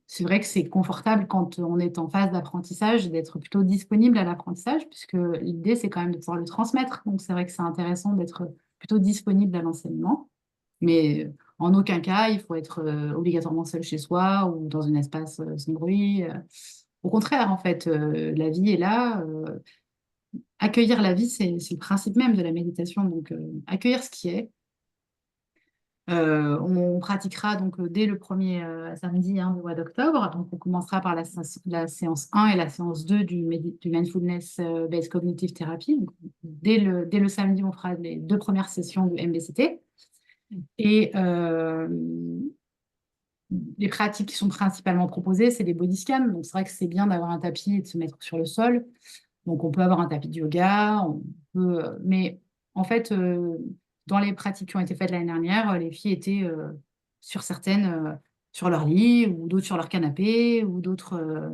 C'est vrai que c'est confortable quand on est en phase d'apprentissage d'être plutôt disponible à l'apprentissage, puisque l'idée, c'est quand même de pouvoir le transmettre. Donc, c'est vrai que c'est intéressant d'être plutôt disponible à l'enseignement. Mais en aucun cas, il faut être obligatoirement seul chez soi ou dans un espace sans bruit. Au contraire, en fait, la vie est là. Accueillir la vie, c'est le principe même de la méditation. Donc, accueillir ce qui est. On pratiquera donc dès le premier samedi du mois d'octobre. Donc, on commencera par la séance 1 et la séance 2 du Mindfulness Based Cognitive Therapy. Donc, dès le samedi, on fera les deux premières sessions de MBCT. Et les pratiques qui sont principalement proposées, c'est les body scans. Donc, c'est vrai que c'est bien d'avoir un tapis et de se mettre sur le sol. Donc, on peut avoir un tapis de yoga, mais en fait, dans les pratiques qui ont été faites l'année dernière, les filles étaient sur certaines sur leur lit, ou d'autres sur leur canapé, ou d'autres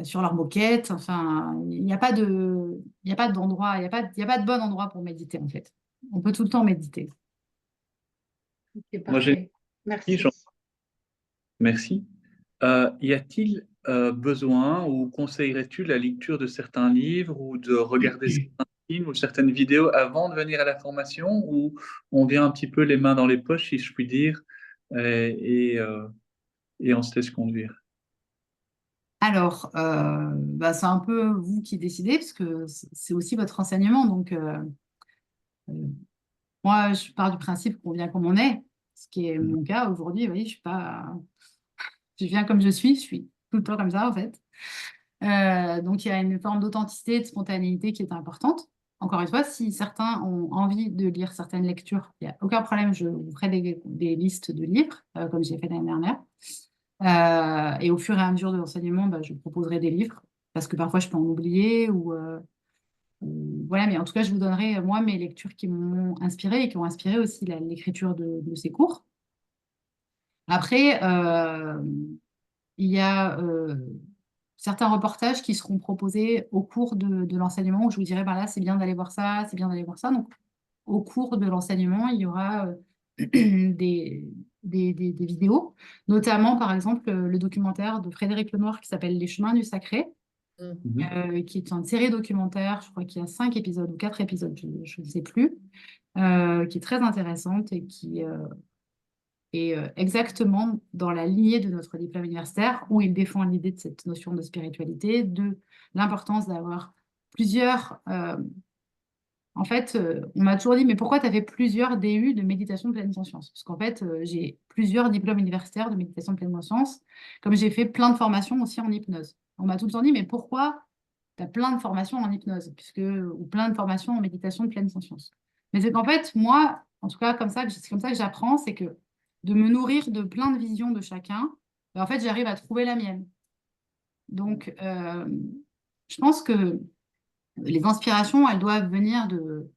sur leur moquette. Enfin, il n'y a pas d'endroit, il n'y a pas de bon endroit pour méditer, en fait. On peut tout le temps méditer. Ok, Moi, j'ai parfait. Merci. Merci. Y a-t-il besoin ou conseillerais-tu la lecture de certains livres ou de regarder certains films ou certaines vidéos avant de venir à la formation ou on vient un petit peu les mains dans les poches, si je puis dire, et, et on se laisse conduire? Alors, c'est un peu vous qui décidez, parce que c'est aussi votre enseignement. Donc, euh, moi, je pars du principe qu'on vient comme on est, ce qui est mon cas aujourd'hui. Vous voyez, je suis pas Je viens comme je suis tout le temps comme ça, en fait. Donc, il y a une forme d'authenticité, de spontanéité qui est importante. Encore une fois, si certains ont envie de lire certaines lectures, il n'y a aucun problème, je vous ferai des listes de livres, comme j'ai fait l'année dernière. Et au fur et à mesure de l'enseignement, bah, je proposerai des livres, parce que parfois je peux en oublier, voilà, mais en tout cas, je vous donnerai, moi, mes lectures qui m'ont inspiré et qui ont inspiré aussi l'écriture de ces cours. Après, il y a certains reportages qui seront proposés au cours de l'enseignement où je vous dirai, bah là, c'est bien d'aller voir ça, c'est bien d'aller voir ça. Donc, au cours de l'enseignement, il y aura des vidéos, notamment, par exemple, le documentaire de Frédéric Lenoir qui s'appelle Les chemins du sacré, qui est une série documentaire, je crois qu'il y a 5 épisodes ou 4 épisodes, je ne sais plus, qui est très intéressante et qui est exactement dans la lignée de notre diplôme universitaire, où il défend l'idée de cette notion de spiritualité, de l'importance d'avoir plusieurs... en fait, on m'a toujours dit, mais pourquoi tu as fait plusieurs DU de méditation de pleine conscience? Parce qu'en fait, j'ai plusieurs diplômes universitaires de méditation de pleine conscience, comme j'ai fait plein de formations aussi en hypnose. On m'a tout le temps dit, mais pourquoi tu as plein de formations en hypnose, ou plein de formations en méditation de pleine conscience? Mais c'est qu'en fait, moi, en tout cas, c'est comme ça que j'apprends, c'est que de me nourrir de plein de visions de chacun, ben, en fait, j'arrive à trouver la mienne. Donc, je pense que les inspirations, elles doivent venir de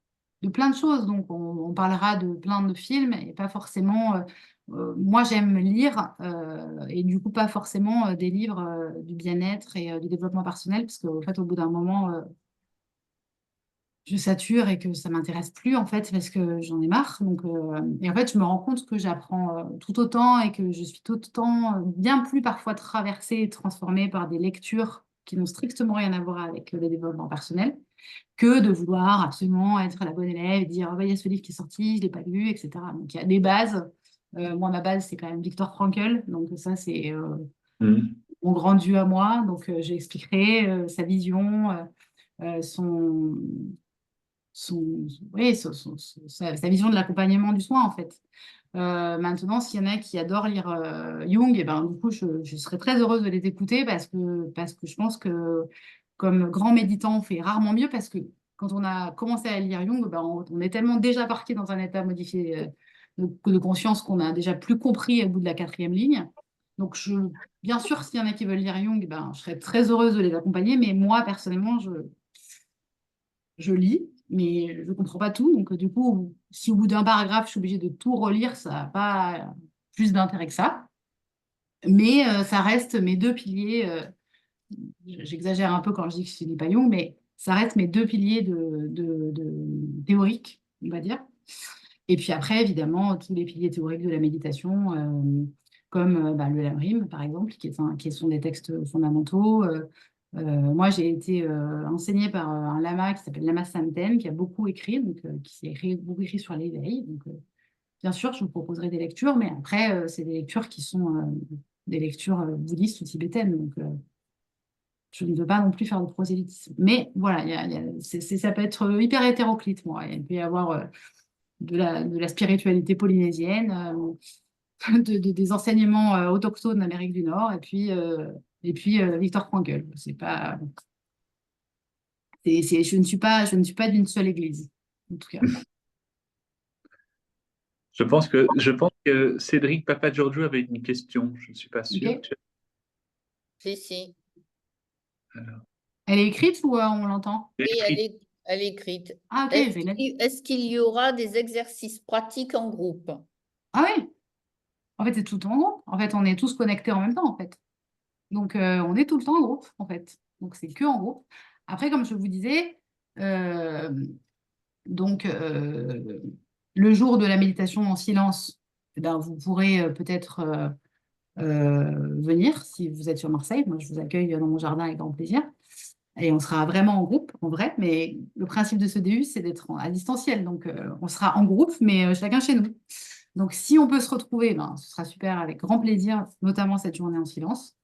plein de choses. Donc, on parlera de plein de films et pas forcément. Moi, j'aime lire et du coup, pas forcément des livres du bien-être et du développement personnel, parce qu'en fait, au bout d'un moment, je sature et que ça m'intéresse plus en fait parce que j'en ai marre. Donc, et en fait, je me rends compte que j'apprends tout autant et que je suis tout autant bien plus parfois traversée et transformée par des lectures qui n'ont strictement rien à voir avec le développement personnel que de vouloir absolument être la bonne élève et dire ah, bah, il y a ce livre qui est sorti, je ne l'ai pas lu, etc. Donc, il y a des bases. Moi, ma base, c'est quand même Viktor Frankl. Donc, ça, c'est mon grand dieu à moi. Donc, j'expliquerai sa vision, son oui, sa vision de l'accompagnement du soin, en fait. Maintenant, s'il y en a qui adorent lire Jung, et ben, du coup, je serais très heureuse de les écouter parce que je pense que, comme grand méditant, on fait rarement mieux parce que quand on a commencé à lire Jung, ben, on est tellement déjà parti dans un état modifié de conscience qu'on a déjà plus compris au bout de la 4e ligne. Donc, bien sûr, s'il y en a qui veulent lire Jung, ben, je serais très heureuse de les accompagner, mais moi, personnellement, je lis, mais je ne comprends pas tout. Donc, du coup, si au bout d'un paragraphe, je suis obligée de tout relire, ça n'a pas plus d'intérêt que ça. Mais ça reste mes deux piliers. J'exagère un peu quand je dis que je ne lis pas Jung, mais ça reste mes deux piliers théoriques, on va dire. Et puis après, évidemment, tous les piliers théoriques de la méditation, comme bah, le Lamrim, par exemple, qui sont des textes fondamentaux. Moi, j'ai été enseignée par un lama qui s'appelle Lama Samten, qui a beaucoup écrit, donc qui s'est beaucoup écrit sur l'éveil. Donc, bien sûr, je vous proposerai des lectures, mais après, c'est des lectures qui sont des lectures bouddhistes ou tibétaines. Donc, je ne veux pas non plus faire de prosélytisme. Mais voilà, ça peut être hyper hétéroclite, moi. Il peut y avoir de la spiritualité polynésienne, des enseignements autochtones d'Amérique du Nord, et puis Viktor Frankl. C'est pas, je ne suis pas d'une seule église, en tout cas. Je pense que Cédric Papageorgiou avait une question. Je ne suis pas sûr. Ok. Si. Alors, Elle est écrite ou on l'entend? Oui, elle est écrite. Ah, ok, Est-ce qu'il y aura des exercices pratiques en groupe? Ah oui, en fait, c'est tout le temps en groupe. En fait, on est tous connectés en même temps, en fait. Donc, on est tout le temps en groupe, en fait. Donc, c'est que en groupe. Après, comme je vous disais, euh, donc, le jour de la méditation en silence, eh ben, vous pourrez peut-être venir si vous êtes sur Marseille. Moi, je vous accueille dans mon jardin avec grand plaisir. Et on sera vraiment en groupe, en vrai. Mais le principe de ce DU, c'est d'être à distanciel. Donc, on sera en groupe, mais chacun chez nous. Donc, si on peut se retrouver, ben, ce sera super, avec grand plaisir, notamment cette journée en silence.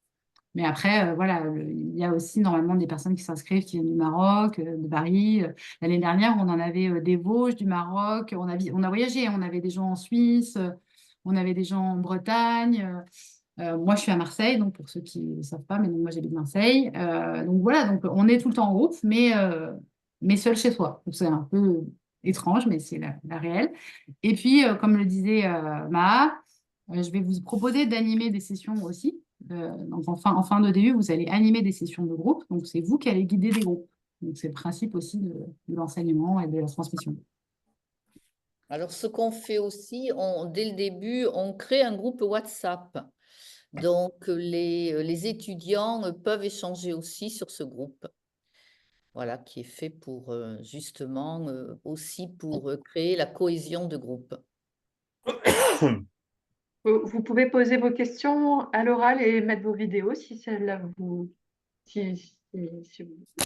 Mais après, voilà, il y a aussi normalement des personnes qui s'inscrivent, qui viennent du Maroc, de Paris. L'année dernière, on en avait des Vosges, du Maroc. On a voyagé, on avait des gens en Suisse, on avait des gens en Bretagne. Moi, je suis à Marseille, donc pour ceux qui ne savent pas, mais donc, moi, j'habite Marseille. Donc voilà, donc on est tout le temps en groupe, mais seul chez soi. Donc c'est un peu étrange, mais c'est la réelle. Et puis, comme le disait Maha, je vais vous proposer d'animer des sessions aussi. Donc en fin de DU, vous allez animer des sessions de groupe. Donc c'est vous qui allez guider des groupes. Donc c'est le principe aussi de l'enseignement et de la transmission. Alors, ce qu'on fait aussi, dès le début, on crée un groupe WhatsApp. Donc, les étudiants peuvent échanger aussi sur ce groupe. Voilà, qui est fait pour justement aussi pour créer la cohésion de groupe. Vous pouvez poser vos questions à l'oral et mettre vos vidéos si vous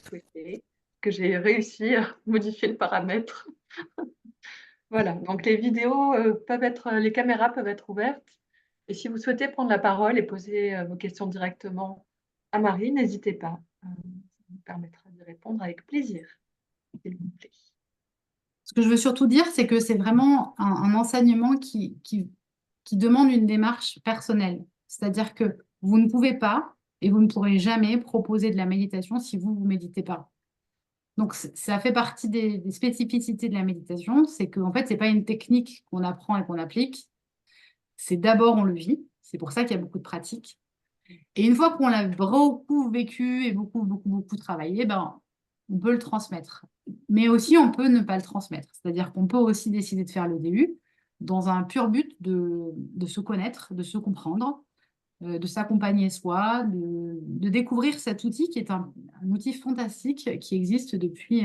souhaitez, que j'ai réussi à modifier le paramètre. Voilà, donc les vidéos les caméras peuvent être ouvertes. Et si vous souhaitez prendre la parole et poser vos questions directement à Marie, n'hésitez pas. Ça nous permettra de répondre avec plaisir, s'il vous plaît. Ce que je veux surtout dire, c'est que c'est vraiment un enseignement qui demande une démarche personnelle. C'est-à-dire que vous ne pouvez pas et vous ne pourrez jamais proposer de la méditation si vous ne méditez pas. Donc, ça fait partie des spécificités de la méditation, c'est qu'en fait, ce n'est pas une technique qu'on apprend et qu'on applique. C'est d'abord, on le vit. C'est pour ça qu'il y a beaucoup de pratiques. Et une fois qu'on l'a beaucoup vécu et beaucoup travaillé, ben, on peut le transmettre. Mais aussi, on peut ne pas le transmettre. C'est-à-dire qu'on peut aussi décider de faire le DU dans un pur but de se connaître, de se comprendre, de s'accompagner soi, de découvrir cet outil qui est un outil fantastique qui existe depuis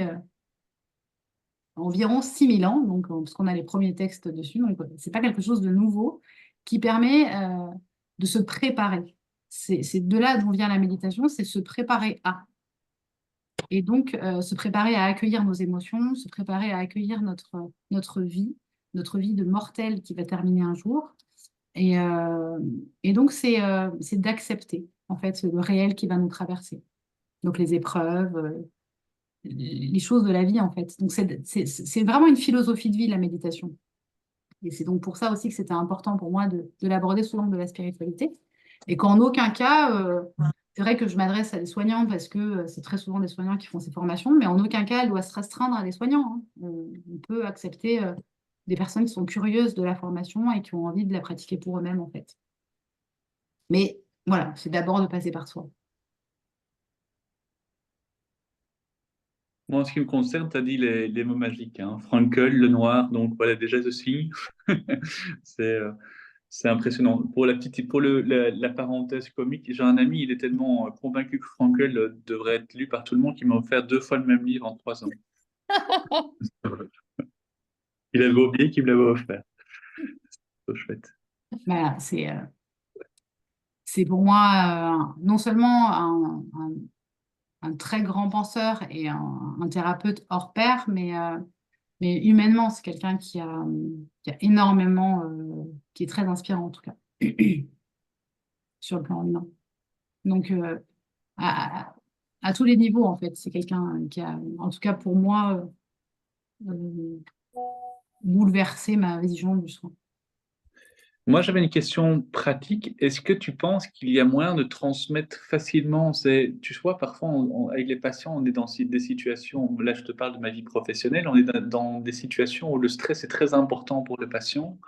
environ 6000 ans, donc, parce qu'on a les premiers textes dessus. Donc, ce n'est pas quelque chose de nouveau qui permet de se préparer. C'est de là d'où vient la méditation, c'est se préparer à. Et donc, se préparer à accueillir nos émotions, se préparer à accueillir notre vie de mortel qui va terminer un jour. Et donc, c'est d'accepter, en fait, le réel qui va nous traverser. Donc, les épreuves, les choses de la vie, en fait. Donc, c'est vraiment une philosophie de vie, la méditation. Et c'est donc pour ça aussi que c'était important pour moi de l'aborder sous l'angle de la spiritualité. Et qu'en aucun cas, c'est vrai que je m'adresse à des soignants parce que c'est très souvent des soignants qui font ces formations, mais en aucun cas, elle doit se restreindre à des soignants, hein. On peut accepter des personnes qui sont curieuses de la formation et qui ont envie de la pratiquer pour eux-mêmes, en fait. Mais voilà, c'est d'abord de passer par soi. Moi, en ce qui me concerne, tu as dit les mots magiques, hein. Frankel, le noir, donc voilà, déjà je signe. C'est c'est impressionnant. La parenthèse comique, j'ai un ami, il est tellement convaincu que Frankel devrait être lu par tout le monde qu'il m'a offert 2 fois le même livre en 3 ans. Il avait oublié qu'il me l'avait offert. C'est trop chouette. Voilà, c'est pour moi non seulement un très grand penseur et un thérapeute hors pair, mais humainement, c'est quelqu'un qui a énormément, qui est très inspirant en tout cas, sur le plan humain. Donc, à, à tous les niveaux, en fait, c'est quelqu'un qui a, en tout cas pour moi, bouleversé ma vision du soin. Moi, j'avais une question pratique. Est-ce que tu penses qu'il y a moyen de transmettre facilement tu vois, parfois, avec les patients, on est dans des situations, là, je te parle de ma vie professionnelle, on est dans des situations où le stress est très important pour le patient.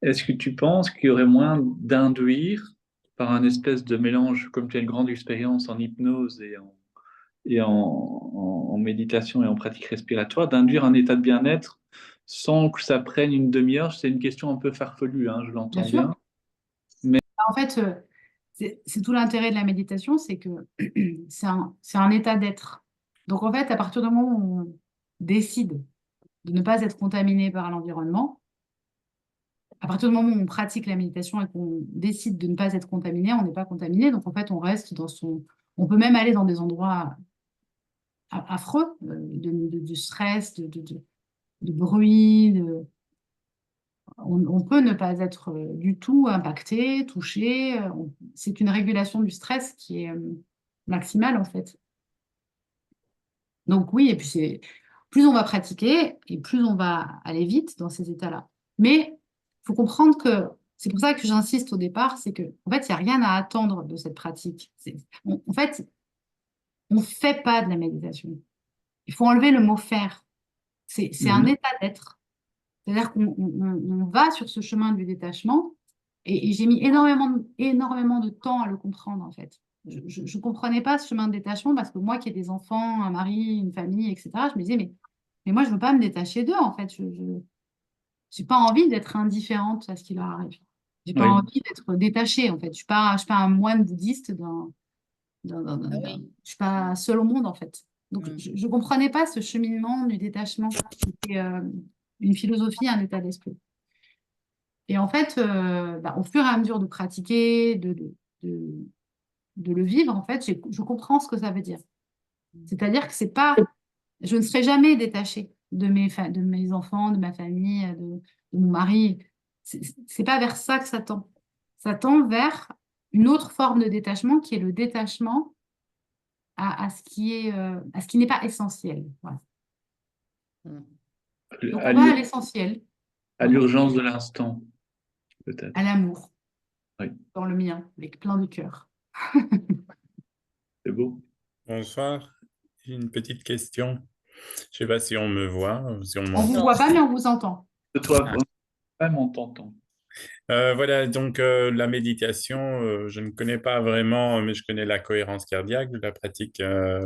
Est-ce que tu penses qu'il y aurait moyen d'induire, par un espèce de mélange, comme tu as une grande expérience en hypnose et en méditation et en pratique respiratoire, d'induire un état de bien-être sans que ça prenne une demi-heure? C'est une question un peu farfelue, hein, je Bien l'entends sûr. bien. En fait, c'est tout l'intérêt de la méditation, c'est que c'est un état d'être. Donc, en fait, à partir du moment où on décide de ne pas être contaminé par l'environnement, à partir du moment où on pratique la méditation et qu'on décide de ne pas être contaminé, on n'est pas contaminé. Donc, en fait, on reste dans son... On peut même aller dans des endroits affreux, de stress, de bruit. On peut ne pas être du tout impacté, touché. C'est une régulation du stress qui est maximale, en fait. Donc, oui, et puis plus on va pratiquer et plus on va aller vite dans ces états-là. Mais il faut comprendre que c'est pour ça que j'insiste au départ, c'est que en fait, il n'y a rien à attendre de cette pratique. En fait, on ne fait pas de la méditation. Il faut enlever le mot faire. C'est un état d'être. C'est-à-dire qu'on va sur ce chemin du détachement et j'ai mis énormément de temps à le comprendre en fait. Je ne comprenais pas ce chemin de détachement parce que moi qui ai des enfants, un mari, une famille, etc., je me disais, mais moi je ne veux pas me détacher d'eux en fait. Je n'ai pas envie d'être indifférente à ce qui leur arrive. Je n'ai pas Oui. envie d'être détachée en fait. Je suis pas un moine bouddhiste Ah oui. je suis pas seule au monde en fait. Donc Mm. je ne comprenais pas ce cheminement du détachement qui était une philosophie, un état d'esprit. Et en fait, au fur et à mesure de pratiquer, de, de le vivre, en fait, je comprends ce que ça veut dire. C'est-à-dire que c'est pas, je ne serai jamais détachée de mes enfants, de ma famille, de mon mari. C'est pas vers ça que ça tend. Ça tend vers une autre forme de détachement qui est le détachement à ce qui est, à ce qui n'est pas essentiel. Voilà. Mm. Donc À on va à l'essentiel, à l'urgence de l'instant, peut-être. à l'amour, Oui, dans le mien, avec plein de cœur. c'est beau. Bonsoir, j'ai une petite question. Je sais pas si on me voit ou si on On ne vous m'entend. voit pas, mais on vous entend. De toi, vraiment t'entends. Voilà, donc la méditation, je ne connais pas vraiment, mais je connais la cohérence cardiaque, je la pratique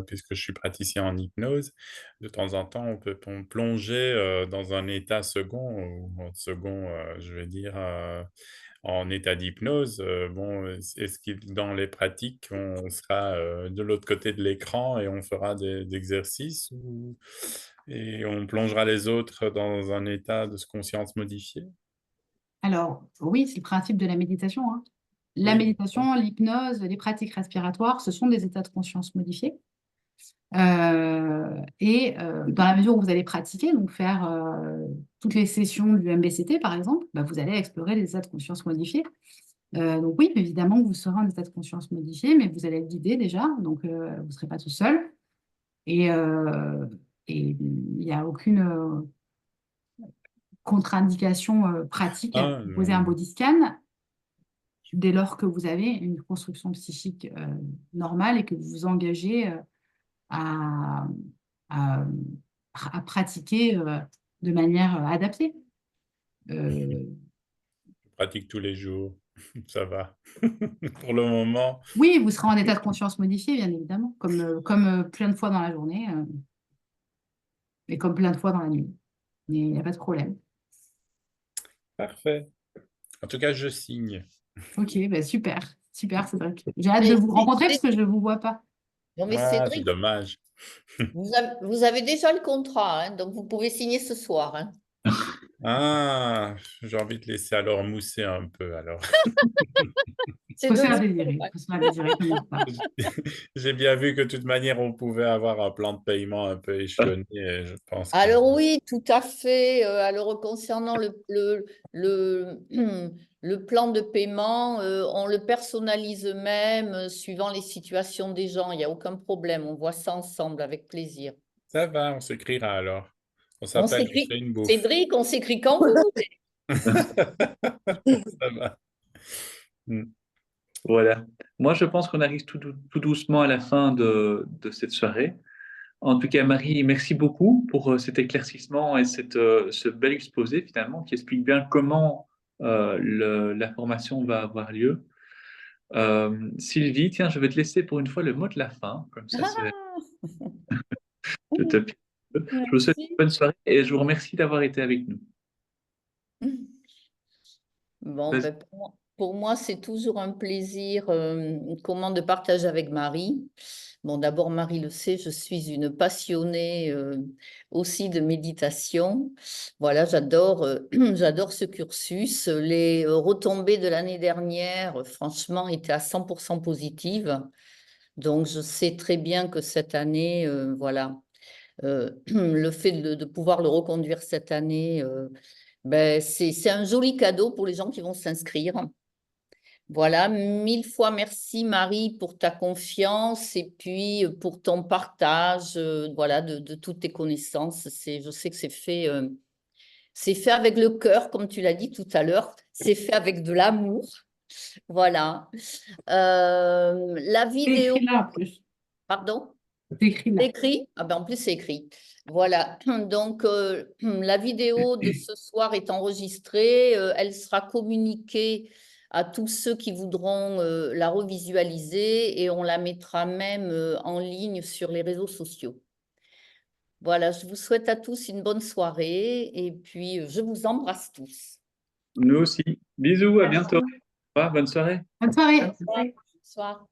puisque je suis praticien en hypnose. De temps en temps, on peut plonger dans un état second, ou en second, je vais dire, en état d'hypnose. Bon, est-ce que dans les pratiques, on sera de l'autre côté de l'écran et on fera des exercices et on plongera les autres dans un état de conscience modifié? Alors, oui, c'est le principe de la méditation, hein. La Oui. méditation, l'hypnose, les pratiques respiratoires, ce sont des états de conscience modifiés. Dans la mesure où vous allez pratiquer, donc faire toutes les sessions du MBCT, par exemple, vous allez explorer les états de conscience modifiés. Donc oui, évidemment, vous serez en état de conscience modifié, mais vous allez être guidé déjà, donc vous ne serez pas tout seul. Et il n'y a aucune contre-indication pratique à Ah, poser un body scan dès lors que vous avez une construction psychique normale et que vous vous engagez à, à, à pratiquer de manière adaptée. je pratique tous les jours, ça va. Pour le moment, Oui, vous serez en état de conscience modifié, bien évidemment, comme plein de fois dans la journée et comme plein de fois dans la nuit. Mais il n'y a pas de problème. parfait. En tout cas, je signe. Ok, super, super, Cédric. J'ai hâte de Mais vous rencontrer parce que je ne vous vois pas. Non, mais Ah, c'est Cédric, dommage. vous avez déjà le contrat, hein, donc vous pouvez signer ce soir, hein. Ah, j'ai envie de laisser alors mousser un peu alors. C'est Il faut se faire demain. désirer. Il faut se faire désirer, commence pas. J'ai bien vu que de toute manière, on pouvait avoir un plan de paiement un peu échelonné et je pense que... Alors oui, tout à fait. Alors concernant le, le plan de paiement, on le personnalise même suivant les situations des gens. Il n'y a aucun problème. On voit ça ensemble avec plaisir. Ça va, on s'écrira alors. On On s'appelle, on se s'écrit, fait une bouffe. Cédric, on s'écrit quand vous voulez. Ça va. Mm. Voilà. Moi, je pense qu'on arrive tout doucement à la fin de cette soirée. En tout cas, Marie, merci beaucoup pour cet éclaircissement et ce bel exposé finalement qui explique bien comment la formation va avoir lieu. Sylvie, tiens, je vais te laisser pour une fois le mot de la fin, comme ça je te je vous souhaite une Merci. bonne soirée et je vous remercie d'avoir été avec nous. Bon, Vas-y. ben, pour moi, c'est toujours un plaisir comment de partager avec Marie. Bon, d'abord, Marie le sait, je suis une passionnée aussi de méditation. Voilà, j'adore j'adore ce cursus. Les retombées de l'année dernière, franchement, étaient à 100% positives. Donc, je sais très bien que cette année, voilà, le fait de pouvoir le reconduire cette année, ben, c'est un joli cadeau pour les gens qui vont s'inscrire. Voilà, 1000 fois merci Marie pour ta confiance et puis pour ton partage voilà, de toutes tes connaissances. Je sais que C'est fait avec le cœur, comme tu l'as dit tout à l'heure. C'est fait avec de l'amour. Voilà. La C'est vidéo, écrit là en plus. pardon? C'est écrit là. C'est écrit? Ah ben en plus, c'est écrit. Voilà. Donc, la vidéo de ce soir est enregistrée. Elle sera communiquée à tous ceux qui voudront la revisualiser et on la mettra même en ligne sur les réseaux sociaux. Voilà, je vous souhaite à tous une bonne soirée et puis je vous embrasse tous. Nous aussi. Bisous, à Merci. bientôt. Au revoir, bonne soirée. Bonne soirée. Bonne soirée. Bonsoir.